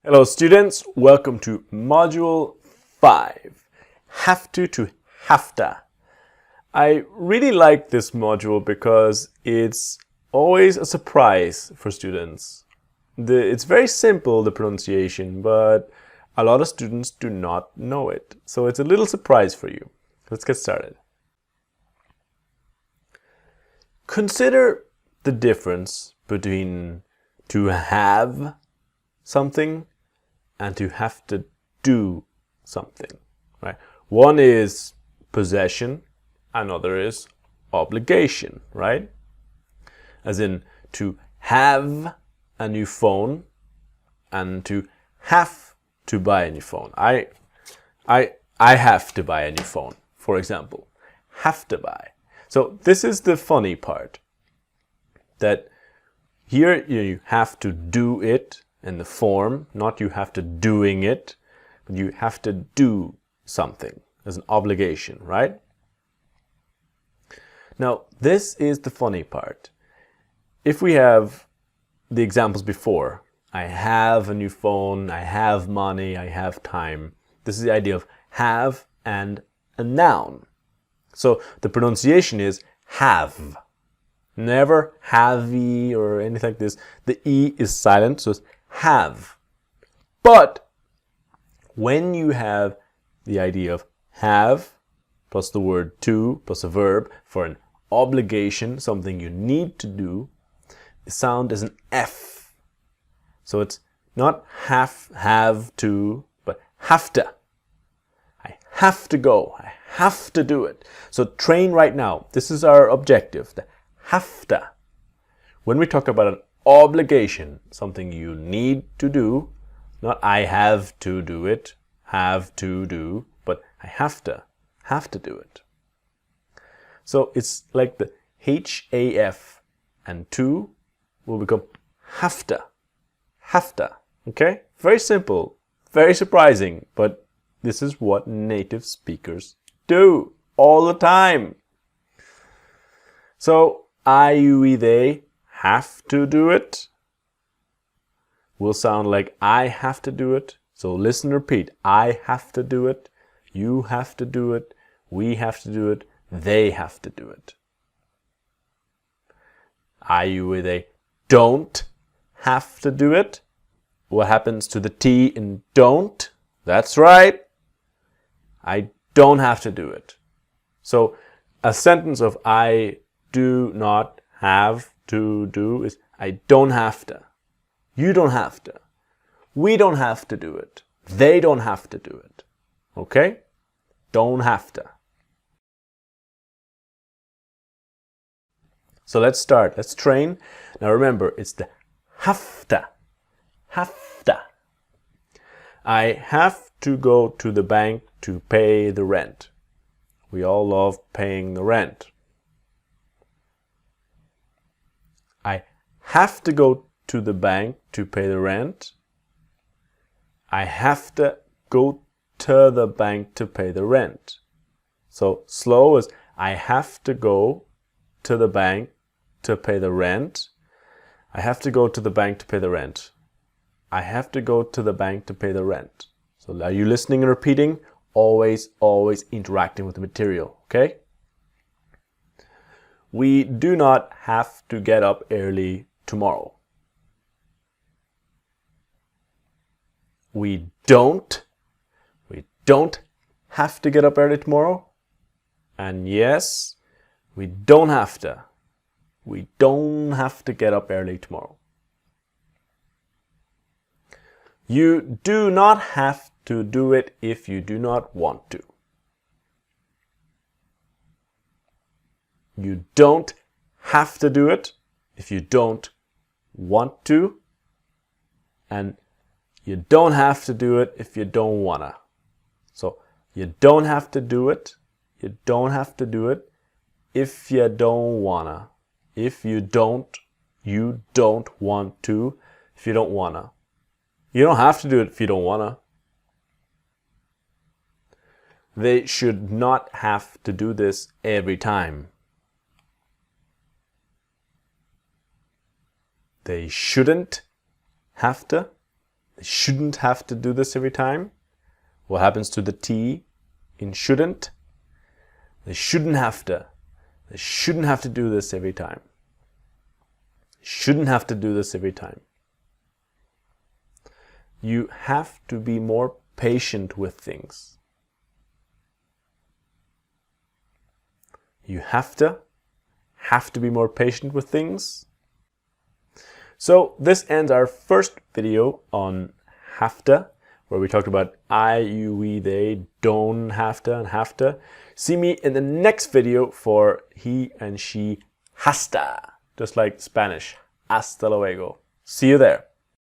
Hello students, welcome to Module 5, Hafta to Hafta. I really like this module because it's always a surprise for students. It's very simple, the pronunciation, but a lot of students do not know it. So it's a little surprise for you. Let's get started. Consider the difference between to have something and to have to do something, right? One is possession, another is obligation, right? As in to have a new phone and to have to buy a new phone. I have to buy a new phone, for example. Have to buy. So this is the funny part, that here you have to do it in the form, not you have to doing it, but you have to do something as an obligation, right? Now, this is the funny part. If we have the examples before, I have a new phone, I have money, I have time. This is the idea of have and a noun. So the pronunciation is have. Never have-y or anything like this. The E is silent, so it's have. But when you have the idea of have plus the word to plus a verb for an obligation, something you need to do, the sound is an F. So it's not have to, but have to. I have to go. I have to do it. So train right now. This is our objective. The hafta. When we talk about an obligation, something you need to do, not I have to do it, have to do, but I have to do it. So it's like the HAF and to will become hafta. Hafta. Okay? Very simple, very surprising, but this is what native speakers do all the time. So I, you, they have to do it will sound like I have to do it. So listen, repeat. I have to do it. You have to do it. We have to do it. They have to do it. I, you, they don't have to do it. What happens to the T in don't? That's right. I don't have to do it. So a sentence of I do not have to do is I don't have to. You don't have to. We don't have to do it. They don't have to do it. Okay? Don't have to. So let's start. Let's train. Now remember, it's the hafta. Hafta. I have to go to the bank to pay the rent. We all love paying the rent. I have to go to the bank to pay the rent. I have to go to the bank to pay the rent. So slow is I have to go to the bank to pay the rent. I have to go to the bank to pay the rent. I have to go to the bank to pay the rent. So are you listening and repeating? Always interacting with the material, okay? We do not have to get up early tomorrow. We don't have to get up early tomorrow. And yes, we don't have to. We don't have to get up early tomorrow. You do not have to do it if you do not want to. You don't have to do it if you don't want to. And you don't have to do it if you don't wanna. So you don't have to do it. You don't have to do it if you don't wanna. If you don't want to, if you don't wanna. You don't have to do it if you don't wanna. They should not have to do this every time. They shouldn't have to. They shouldn't have to do this every time. What happens to the T in shouldn't? They shouldn't have to. They shouldn't have to do this every time. Shouldn't have to do this every time. You have to be more patient with things. You have to be more patient with things. So this ends our first video on hafta, where we talked about I, you, we, they, don't have to, and have to. See me in the next video for he and she hasta, just like Spanish. Hasta luego. See you there.